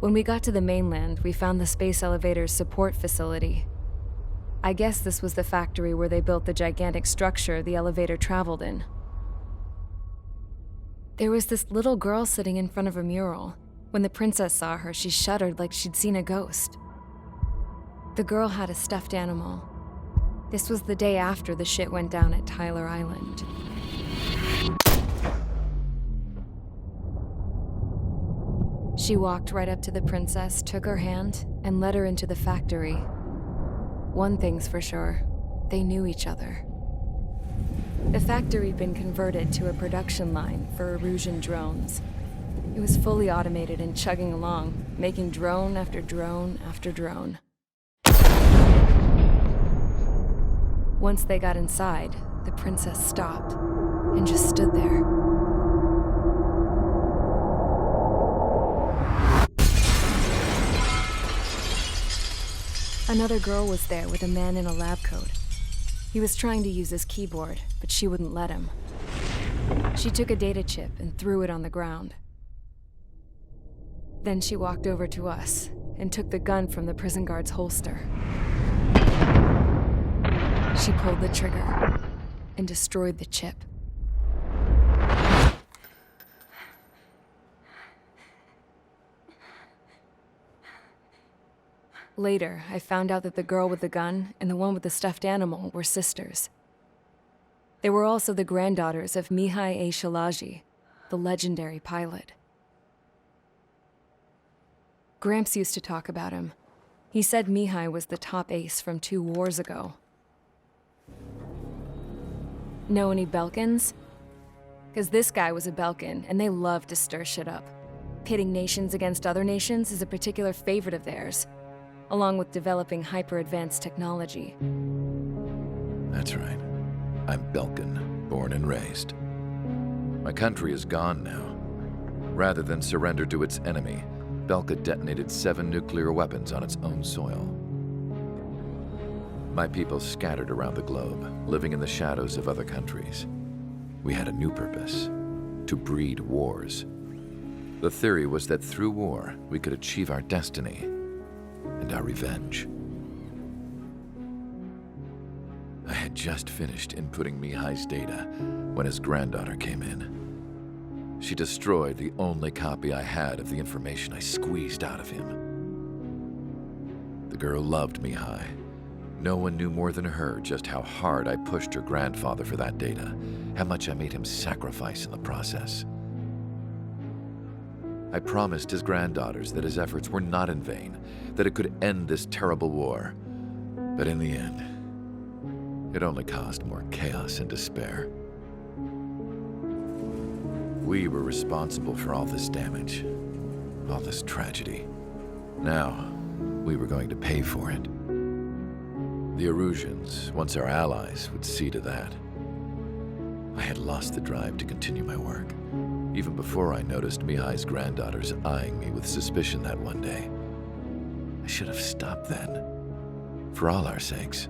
When we got to the mainland, we found the space elevator's support facility. I guess this was the factory where they built the gigantic structure the elevator traveled in. There was this little girl sitting in front of a mural. When the princess saw her, she shuddered like she'd seen a ghost. The girl had a stuffed animal. This was the day after the shit went down at Tyler Island. She walked right up to the princess, took her hand, and led her into the factory. One thing's for sure, they knew each other. The factory'd been converted to a production line for Erusian drones. It was fully automated and chugging along, making drone after drone after drone. Once they got inside, the princess stopped and just stood there. Another girl was there with a man in a lab coat. He was trying to use his keyboard, but she wouldn't let him. She took a data chip and threw it on the ground. Then she walked over to us and took the gun from the prison guard's holster. She pulled the trigger and destroyed the chip. Later, I found out that the girl with the gun and the one with the stuffed animal were sisters. They were also the granddaughters of Mihai A. Shalaji, the legendary pilot. Gramps used to talk about him. He said Mihai was the top ace from 2 wars ago. Know any Belkans? Because this guy was a Belkan, and they love to stir shit up. Pitting nations against other nations is a particular favorite of theirs, along with developing hyper-advanced technology. That's right. I'm Belkan, born and raised. My country is gone now. Rather than surrender to its enemy, Belka detonated 7 nuclear weapons on its own soil. My people scattered around the globe, living in the shadows of other countries. We had a new purpose: to breed wars. The theory was that through war, we could achieve our destiny and our revenge. I had just finished inputting Mihai's data when his granddaughter came in. She destroyed the only copy I had of the information I squeezed out of him. The girl loved Mihai. No one knew more than her just how hard I pushed her grandfather for that data, how much I made him sacrifice in the process. I promised his granddaughters that his efforts were not in vain, that it could end this terrible war. But in the end, it only caused more chaos and despair. We were responsible for all this damage, all this tragedy. Now, we were going to pay for it. The Erusians, once our allies, would see to that. I had lost the drive to continue my work, even before I noticed Mihai's granddaughters eyeing me with suspicion that one day. I should have stopped then, for all our sakes.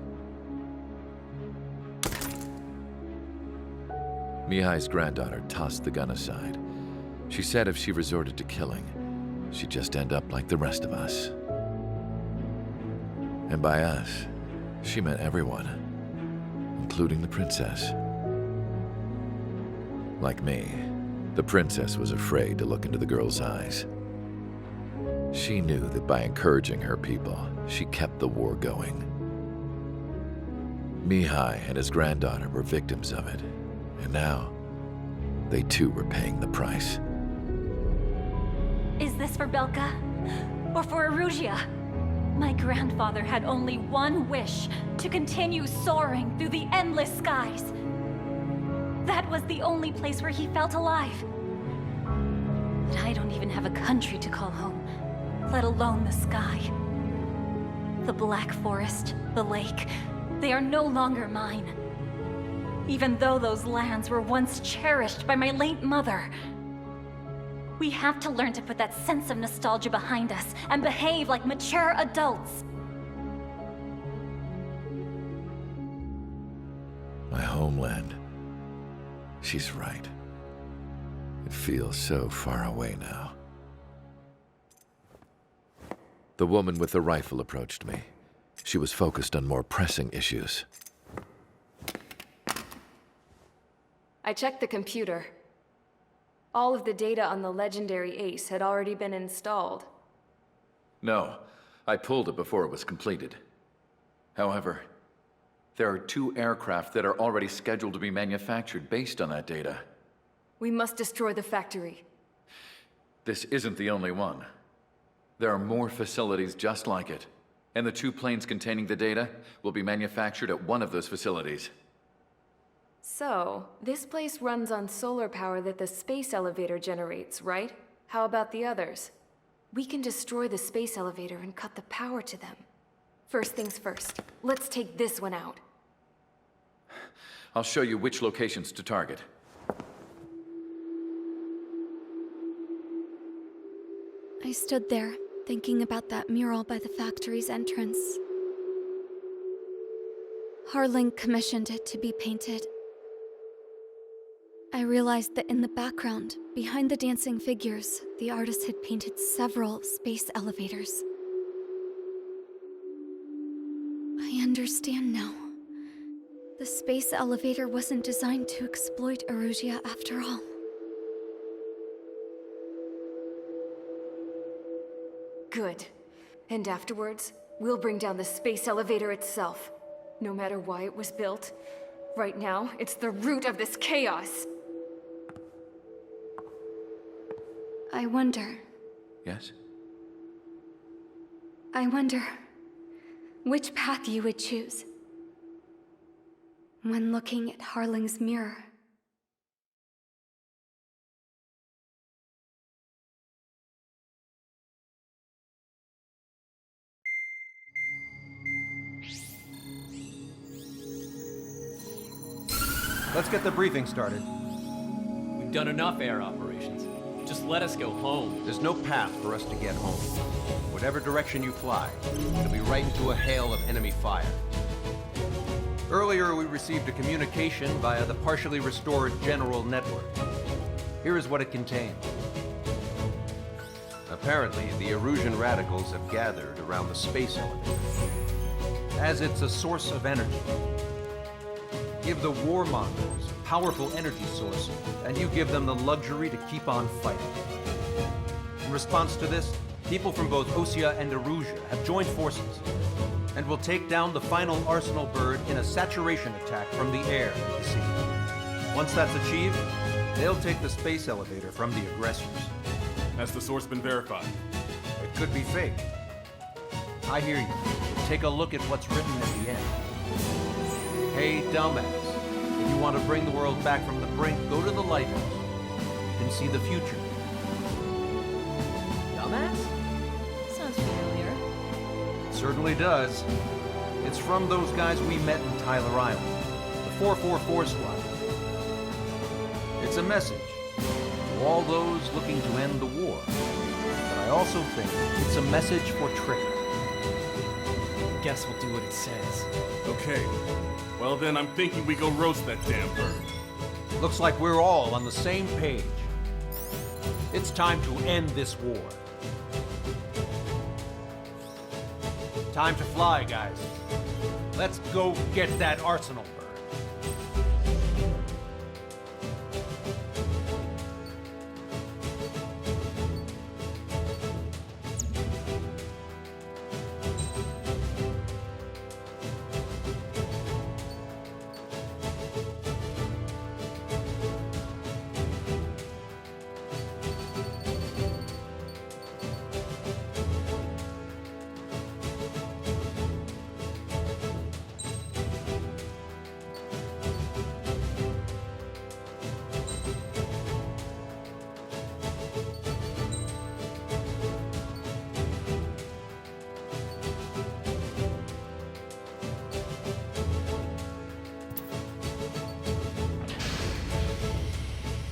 Mihai's granddaughter tossed the gun aside. She said if she resorted to killing, she'd just end up like the rest of us. And by us, she meant everyone, including the princess. Like me, the princess was afraid to look into the girl's eyes. She knew that by encouraging her people, she kept the war going. Mihai and his granddaughter were victims of it, and now, they too were paying the price. Is this for Belka? Or for Erusia? My grandfather had only one wish: to continue soaring through the endless skies. That was the only place where he felt alive. But I don't even have a country to call home, let alone the sky. The Black Forest, the lake, they are no longer mine. Even though those lands were once cherished by my late mother. We have to learn to put that sense of nostalgia behind us and behave like mature adults. My homeland. She's right. It feels so far away now. The woman with the rifle approached me. She was focused on more pressing issues. I checked the computer. All of the data on the legendary Ace had already been installed. No, I pulled it before it was completed. However, there are 2 aircraft that are already scheduled to be manufactured based on that data. We must destroy the factory. This isn't the only one. There are more facilities just like it, and the 2 planes containing the data will be manufactured at one of those facilities. So, this place runs on solar power that the space elevator generates, right? How about the others? We can destroy the space elevator and cut the power to them. First things first, let's take this one out. I'll show you which locations to target. I stood there, thinking about that mural by the factory's entrance. Harling commissioned it to be painted. I realized that in the background, behind the dancing figures, the artist had painted several space elevators. I understand now. The space elevator wasn't designed to exploit Erusia after all. Good. And afterwards, we'll bring down the space elevator itself. No matter why it was built, right now, it's the root of this chaos. I wonder Yes? which path you would choose when looking at Harling's mirror. Let's get the briefing started. We've done enough air operations. Just let us go home. There's no path for us to get home. Whatever direction you fly, it'll be right into a hail of enemy fire. Earlier, we received a communication via the partially restored general network. Here is what it contained. Apparently, the Erusian radicals have gathered around the space elevator, as it's a source of energy. Give the warmongers a powerful energy source, and you give them the luxury to keep on fighting. In response to this, people from both Osea and Erusia have joined forces, and will take down the final Arsenal bird in a saturation attack from the air to the sea. Once that's achieved, they'll take the space elevator from the aggressors. Has the source been verified? It could be fake. I hear you. Take a look at what's written at the end. Hey, dumbass. If you want to bring the world back from the brink, go to the Lighthouse. You can see the future. Dumbass? Sounds familiar. It certainly does. It's from those guys we met in Tyler Island, the 444 squad. It's a message to all those looking to end the war. But I also think it's a message for Trigger. Guess we'll do what it says. Okay. Well then, I'm thinking we go roast that damn bird. Looks like we're all on the same page. It's time to end this war. Time to fly, guys. Let's go get that Arsenal bird.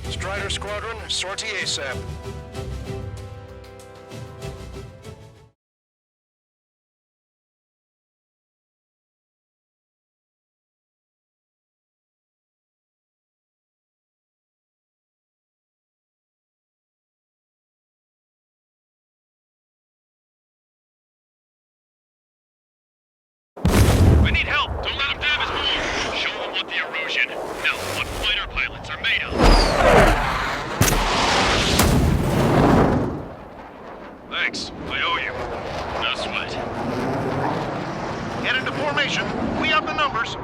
Strider Squadron, sortie ASAP. need help. Don't let him damage more. Show him what the erosion. No, what fighter pilots are made of. Thanks. I owe you. No sweat. Get into formation. We have the numbers.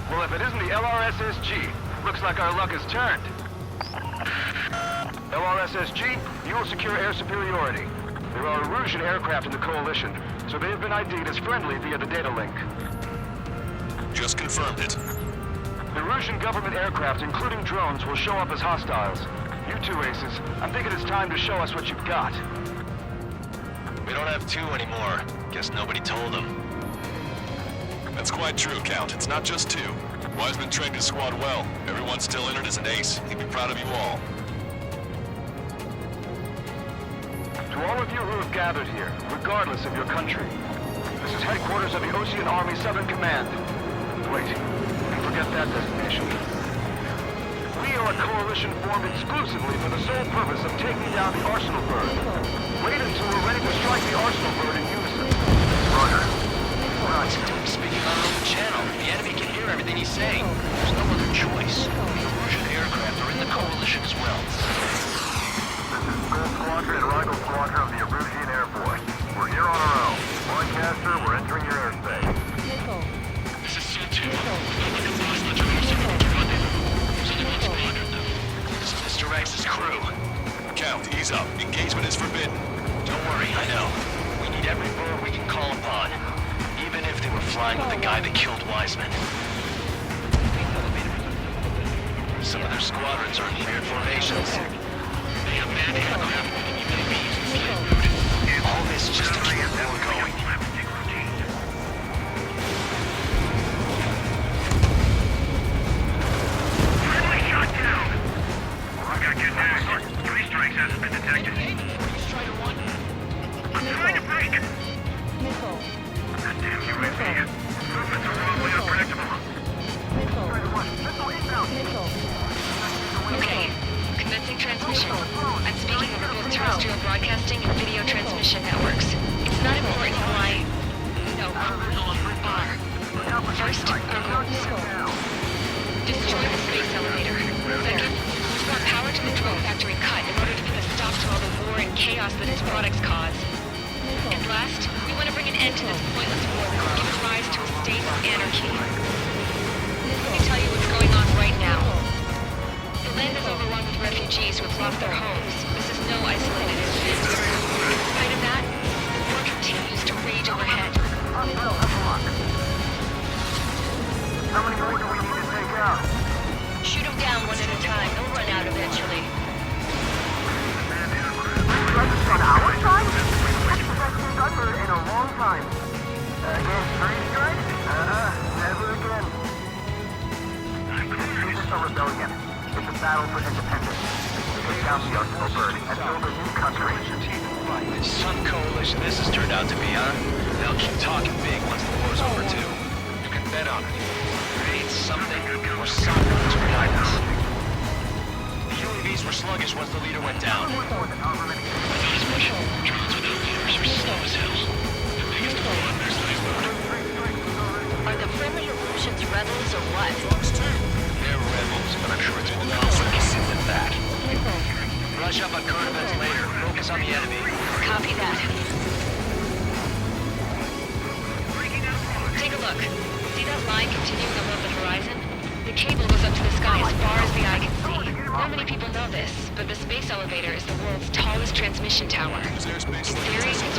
Well, if it isn't the LRSSG, looks like our luck has turned. LRSSG, you will secure air superiority. There are Erusian aircraft in the Coalition, so they have been ID'd as friendly via the data link. Just confirmed it. The Erusian government aircraft, including drones, will show up as hostiles. You two aces, I'm thinking it's time to show us what you've got. We don't have two anymore. Guess nobody told them. That's quite true, Count. It's not just two. Wiseman trained his squad well. Everyone's still entered as an ace. He'd be proud of you all. To all of you who have gathered here, regardless of your country, this is headquarters of the Ocean Army Southern Command. Wait, forget that designation. We are a coalition formed exclusively for the sole purpose of taking down the Arsenal Bird. Wait until we're ready to strike the Arsenal Bird in unison. Roger. Right, speaking on our own channel. The enemy can hear everything he's saying. There's no other choice. The Erusian aircraft are in the coalition as well. This is Gold Squadron and Rival Squadron of the Erusian Air Force. We're here on our own. Broadcaster, we're entering your airspace. This is Seal 2. Look at boss, let your moves are running. There's only one squadron, though. This is Mr. X's crew. Count, ease up. Engagement is forbidden. Don't worry, I know. We need every bird we can call upon. Even if they were flying with the guy that killed Wiseman. Some of their squadrons are in weird formations. They have manned aircraft moving UAVs in flight mode. All this just to keep the war going. Friendly shot down! I gotta get news. Three strikes hasn't been detected. I'm trying to break! Goddamn UAV. Movements are wrongly unpredictable. Okay, commencing transmission. I'm speaking over both terrestrial broadcasting and video transmission networks. It's not important why... No, are. First, our goals. Destroy the space elevator. Second, we want power to the drone factory cut in order to put a stop to all the war and chaos that its products cause. And last, we want to bring an end to this pointless war that will give rise to a state of anarchy. Let me tell you what's going on right now. The land is overrun with refugees who have lost their homes. This is no isolated incident. In spite of that, the war continues to rage overhead. How many more do we need to take out? Shoot them down one at a time. They'll run out eventually. On our side? In a long time. Again, three strikes? Never again. This is a rebellion. It's a battle for independence. Take down the Arsenal Bird and build a new country. Some coalition this has turned out to be, huh? They'll keep talking big once the war's over, too. You can bet on it. Create something or someone to guide us. The UAVs were sluggish once the leader went down. Drones without leaders are slow as hell. The biggest wonders that I've learned. Are the friendly Erusians rebels or what? They're rebels, but I'm sure it's more complicated than that. Brush up on current events later. Focus on the enemy. Copy that. Take a look. See that line continuing above the horizon? The cable goes up to the sky as far as the eye can see. Not many people know this, but the space elevator is the world's tallest transmission tower. In theory, its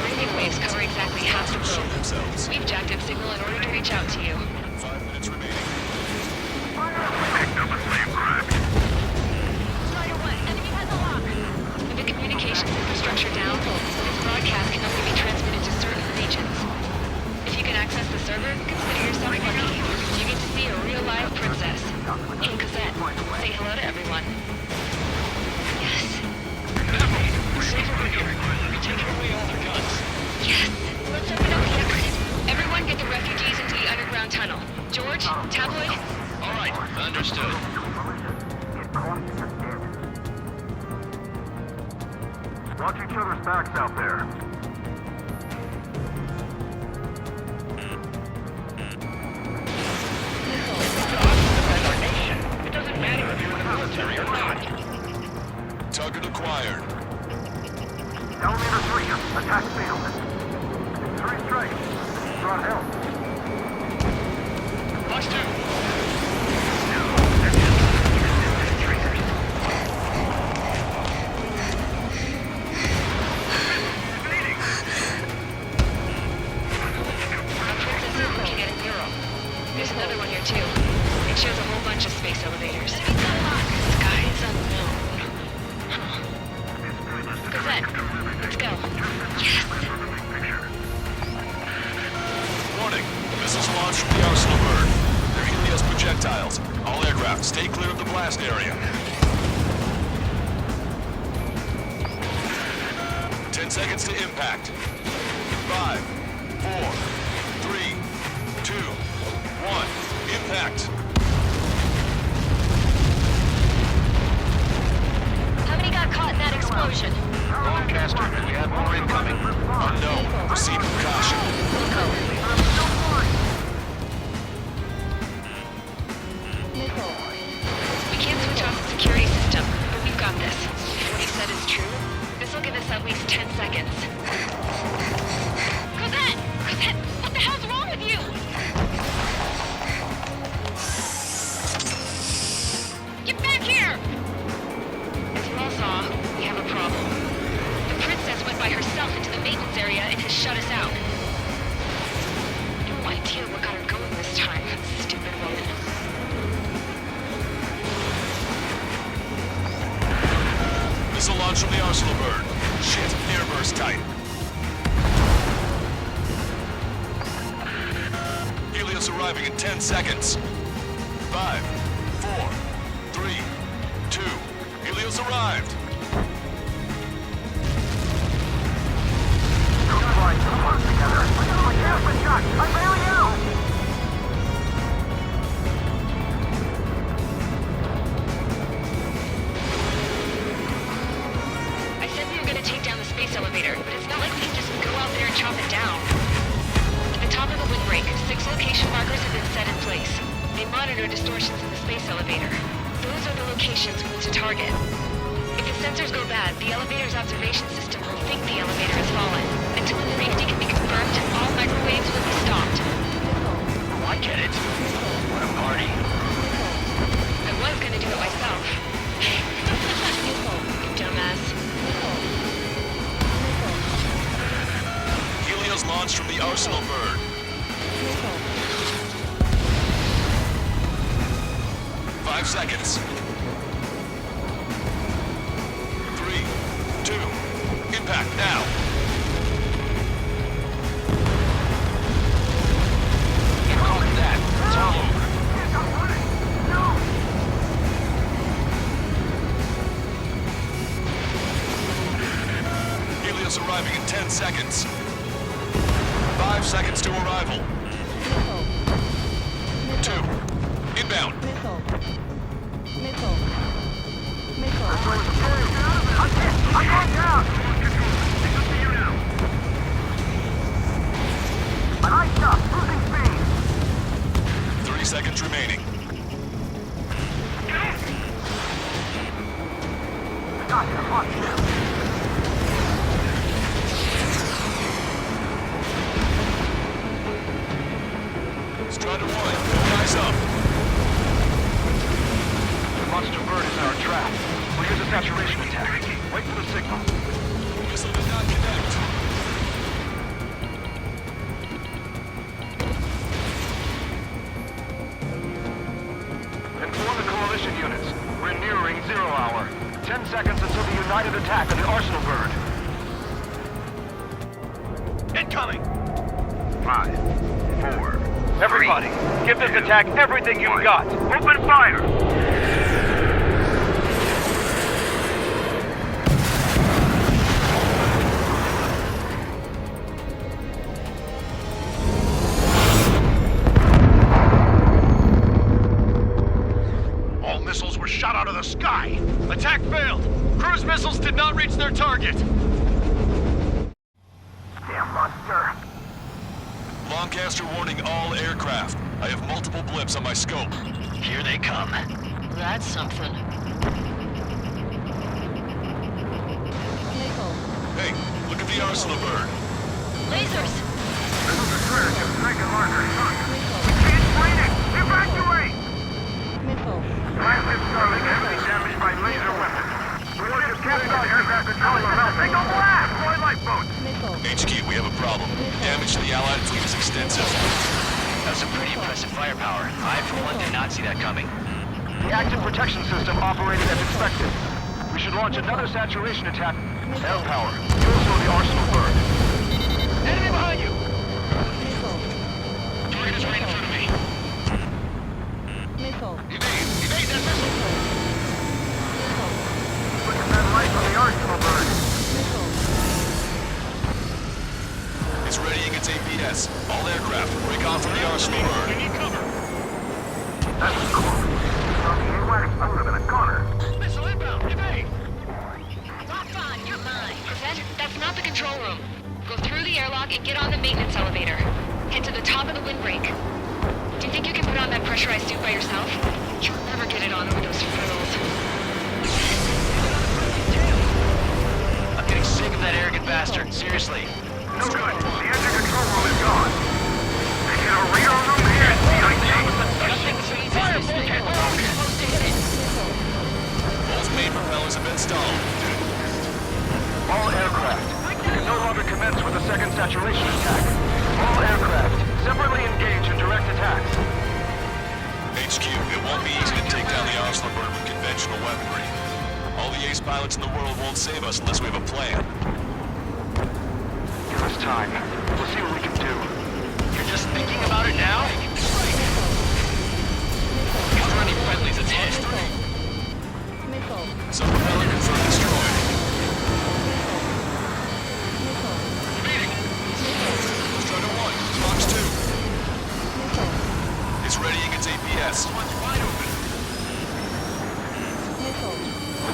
radio waves cover exactly half the globe. We've jacked its signal in order to reach out to you. 5 minutes remaining. With the communications infrastructure down, this broadcast can only be transmitted to certain regions. If you can access the server, consider yourself lucky. You get to see a real live princess. In Cosette. Say hello to everyone. Yes. Safe over here. We're taking away all their guns. Yes. Let's open up the exit. Everyone get the refugees into the underground tunnel. George, Tabloid. All right, understood. Watch each other's backs out there. There's another one here too. It shows a whole bunch of space elevators. Skies unknown. Huh. Gazette, let's go. Yes! Warning. Missiles launched from the Arsenal bird. They're Helios projectiles. All aircraft, stay clear of the blast area. 10 seconds to impact. 5, 4, 3, 2, 1. Impact. How many got caught in that explosion? Lancaster, do we have more incoming? Unknown. Proceed with caution. We can't switch off the security system, but we've got this. If what he said is true, this will give us at least 10 seconds. Cosette! Cosette! What the hell's wrong with you? Get back here! As you all saw, we have a problem. The princess went by herself into the maintenance area and has shut us out. No idea what got her going this time. Stupid woman. Missile launch from the Arsenal bird. Shit, airburst type. Helios arriving in 10 seconds. 5, 4, 3, 2. Helios arrived. I said we were gonna take down the space elevator, but it's not like we can just go out there and chop it down. At the top of the windbreak, 6 location markers have been set in place. They monitor distortions in the space elevator. Those are the locations we need to target. If the sensors go bad, the elevator's observation system will think the elevator has fallen. Until its safety can be confirmed, all microwaves will be stopped. Oh, I get it. What a party. I was gonna do it myself. You dumbass. Helios launched from the Arsenal bird. 5 seconds. 3, 2. Impact now. You call it that. It's all over. Helios arriving in 10 seconds. 5 seconds to arrival. 2. Inbound. I'm going down! I stop, losing speed! 30 seconds remaining. Gotcha, watch this. Strider 1, guys up. The monster bird is in our trap. We'll use a saturation attack. Wait for the signal. Missile did not connect. Inform the coalition units. We're nearing 0 hour. 10 seconds until the united attack of the Arsenal bird. Incoming! 5, 4. Everybody, give this attack everything you've got. Open fire! All missiles were shot out of the sky. Attack failed. Cruise missiles did not reach their target. Damn monster. Lancaster warning all aircraft. I have multiple blips on my scope. Here they come. That's something. Hey, look at the Arsenal bird. Lasers! This is a clear to strike a larger shot. It's raining! Evacuate! Flagship Starling heavily damaged by laser weapons. Warship captured the aircraft control are Take a blast! Deploy lifeboats! HQ, we have a problem. Damage to the Allied fleet is extensive. As That's some pretty impressive firepower. I, for one, did not see that coming. The active protection system operated as expected. We should launch another saturation attack. Air power. You'll slow the arsenal burn. Enemy behind you! Target is right in front of me. Evade that missile! Look at that light on the arsenal burn. It's readying its APS. All aircraft, break off from the arsenal burn. We need cover. That's cool. I would have been a goner. Missile inbound! Evade! Lock on, you're mine. That's not the control room. Go through the airlock and get on the maintenance elevator. Head to the top of the windbreak. Do you think you can put on that pressurized suit by yourself? You'll never get it on over those frills. I'm getting sick of that arrogant bastard. Seriously. No good. The engine control room is gone. They get a radar room here at CIT. Fire bulkhead! We're supposed to hit it! Both main propellers have been stalled. All aircraft. You can no longer commence with a second saturation attack. All aircraft, separately engage in direct attack. HQ, it won't be easy to take down the arsenal burn with conventional weaponry. All the ace pilots in the world won't save us unless we have a plan. Give us time. We'll see what we can do. You're just thinking about it now? If there are any friendlies, it's hit. Some propeller confirmed destroyed. Meeting. Strider 1, Fox 2. It's readying its APS. One's wide open.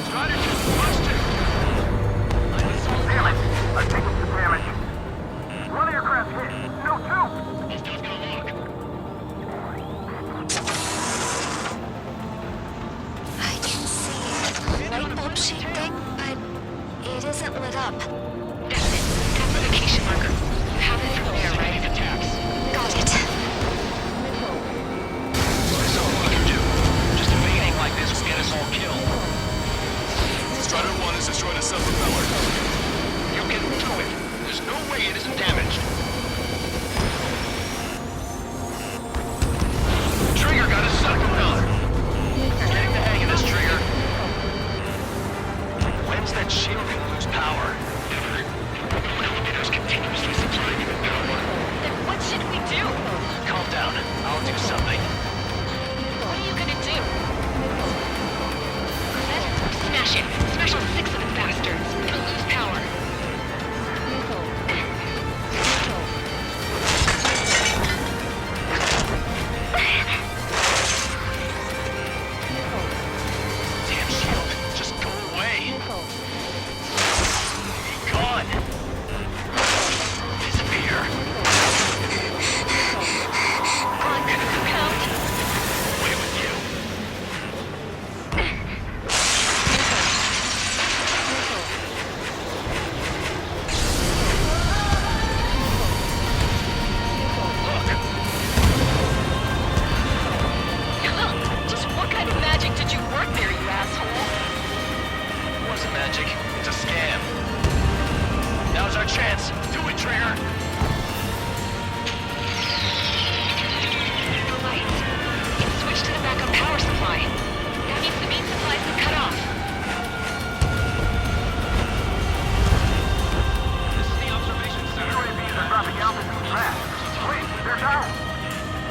Strider 2, Fox 2. Damn it! I've taken some damage. One aircraft hit. No, two! He's not gonna look. I can see light bulb shaped thing, but it isn't lit up. That's it. That's the location marker. You have it from there, right? Got it. There's all we can do. Just evading like this will get us all killed. Strider 1 has destroyed a sub-propeller. You can do it. There's no way it isn't damaged. Trigger got a sub-propeller. Getting the hang of this, Trigger. When's that shield gonna lose power? Never. The elevator's continuously supplying it with power. Then what should we do? Calm down. I'll do something. What are you gonna do? Smash it. Smash all 6 of the bastards. It'll lose power. Damn shield. Just go away. Be gone. Disappear. On to the compound. Away with you. Just what kind of magic did you work there, you asshole? It wasn't magic. It's a scam. Now's our chance. Do it, Trigger. The lights. It's switched to the backup power supply. That means the main supply's been cut off. This is the observation center. UAVs are dropping altitude fast. Wait, they're down.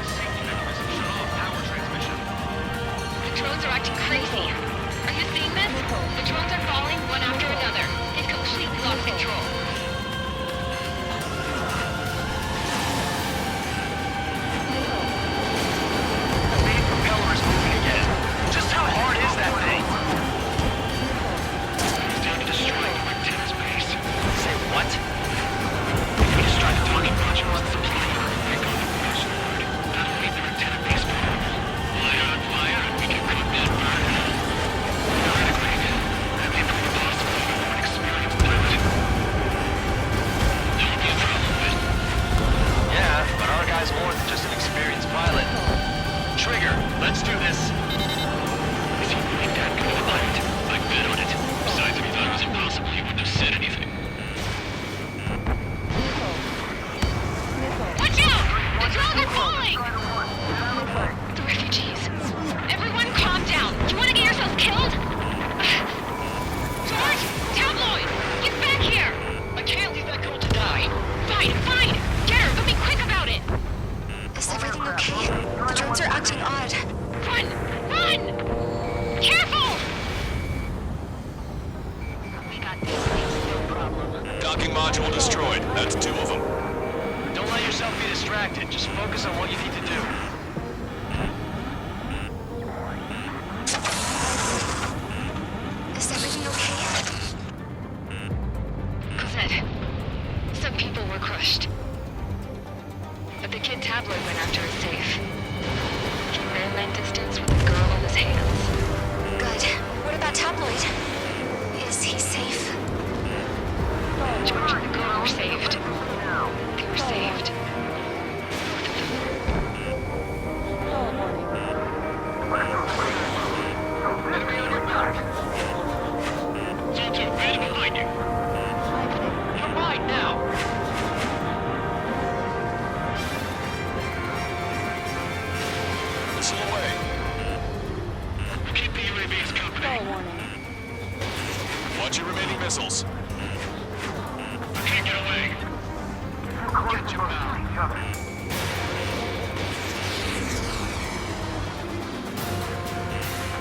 Safety mechanism shut off power transmission. The drones are acting crazy. Are you seeing this? The drones are falling one after another. They've completely lost control. The main propeller is moving again. Just how hard is that thing? It's down to destroying your antenna's base. Say what? If we destroy the talking modules and supply her, pick on the mission. That'll leave their antenna base down. Fire on fire, and we can cut that burn. Theoretically, that means it's possible for an experienced pilot. all you need to do. Is everything okay? Cosette, some people were crushed. But the kid Tabloid went after his safe. He man distance with a girl on his hands. Good. What about Tabloid? Is he safe? George and the girl were saved. They were saved. Enemy on your back. Zone 2, right behind you. You're mine now. Missile away. Keep the UAVs company. Watch your remaining missiles. I can't get away. Get your back. Each other.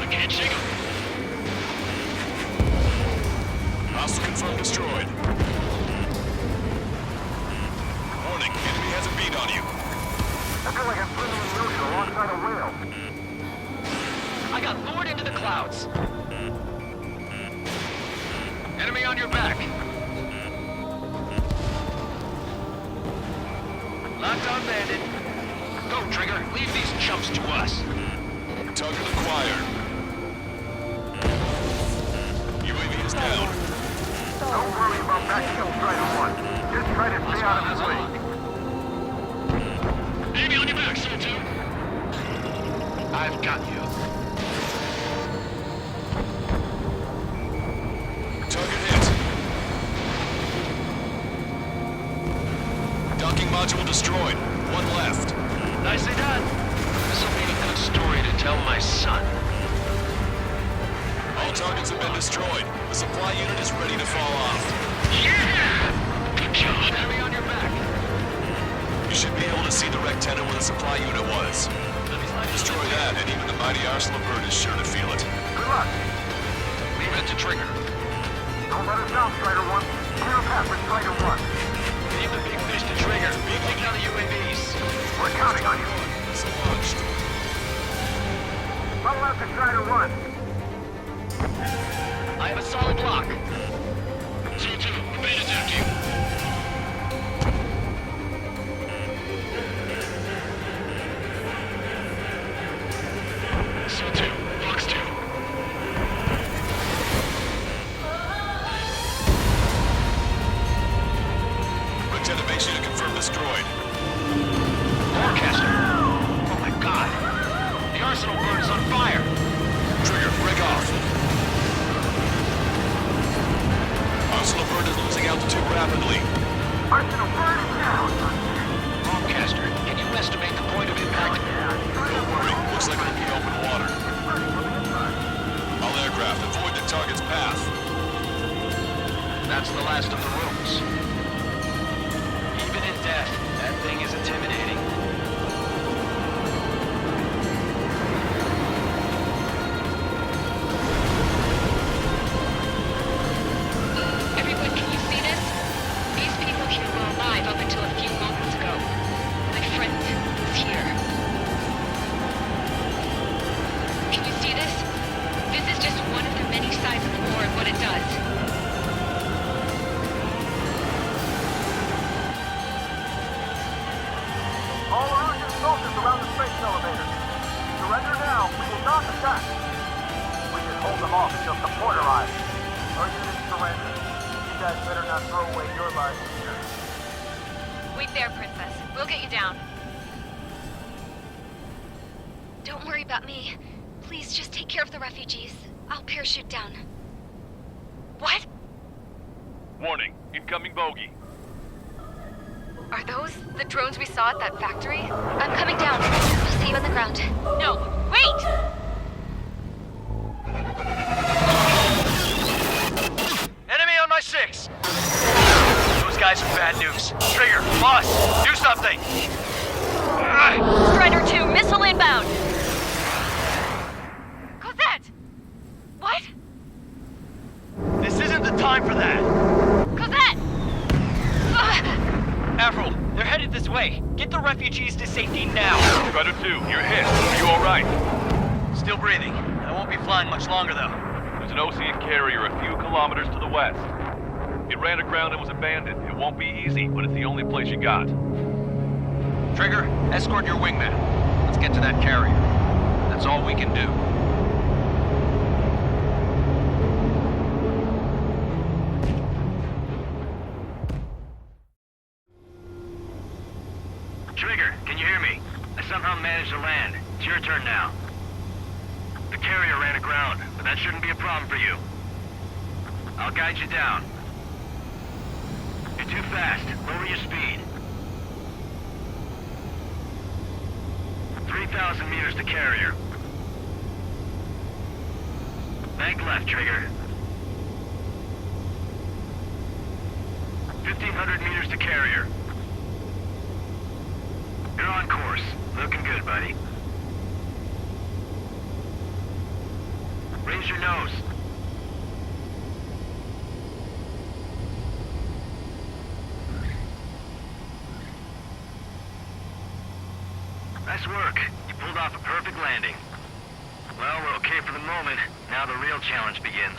I can't shake him. Hostile confirmed destroyed. Warning, enemy has a bead on you. I feel like I'm swimming in the ocean alongside a whale. I got lured into the clouds. Enemy on your back. Locked on bandit. Go, Trigger. Leave these chumps to us. Target acquired. UAV is down. Don't worry about backing up Strider 1. Just try to stay out of his way. Enemy on your back, Zone 2. I've got you. Target hit. Docking module destroyed. One left. Nicely done. This'll be a good story to tell my son. All targets have been destroyed. The supply unit is ready to fall off. Yeah! Good job. Enemy on your back. You should be able to see the rectangle where the supply unit was. Destroy that, and even the mighty Arsenal bird is sure to feel it. Good luck. Leave it to Trigger. Don't let us down, Strider 1. Clear a path for Strider 1. Leave the big fish to Trigger. Take down the UAVs. We're counting on you. So launched. Follow after Strider 1. I have a solid block. Zone 2, remain attacking. Zone 2, box 2. Lieutenant makes you to confirm destroyed. Forecaster. Oh my god. The Arsenal bird is on fire. Trigger, break off. Arsenal bird is losing altitude rapidly. Arsenal bird is down. Forecaster, can you estimate the point of impact? Don't worry, looks like it'll be open water. All aircraft, avoid the target's path. That's the last of the rooms. Even in death, that thing is intimidating. Everyone, can you see this? These people here were alive up until a few moments ago. My friend is here. Can you see this? This is just one of the many sides of the war and what it does. All Erusian soldiers around the space elevator. Surrender now. We will not attack. We can hold them off until support arrives. Our units surrender. You guys better not throw away your lives here. Wait there, Princess. We'll get you down. Don't worry about me. Please just take care of the refugees. I'll parachute down. What? Warning, incoming bogey. Are those the drones we saw at that factory? I'm coming down. I'll see you on the ground. No, wait! Enemy on my 6! Those guys are bad news. Trigger, boss, do something! Strider 2, missile inbound! Cosette! What? This isn't the time for that! Cosette! Avril, they're headed this way. Get the refugees to safety now. Strider 2, you're hit. Are you alright? Still breathing. I won't be flying much longer, though. There's an Ocean carrier a few kilometers to the west. It ran aground and was abandoned. It won't be easy, but it's the only place you got. Trigger, escort your wingman. Let's get to that carrier. That's all we can do. Trigger, can you hear me? I somehow managed to land. It's your turn now. The carrier ran aground, but that shouldn't be a problem for you. I'll guide you down. You're too fast. Lower your speed. 3,000 meters to carrier. Bank left, Trigger. 1,500 meters to carrier. You're on course. Looking good, buddy. Raise your nose. Nice work. You pulled off a perfect landing. Well, we're okay for the moment. Now the real challenge begins.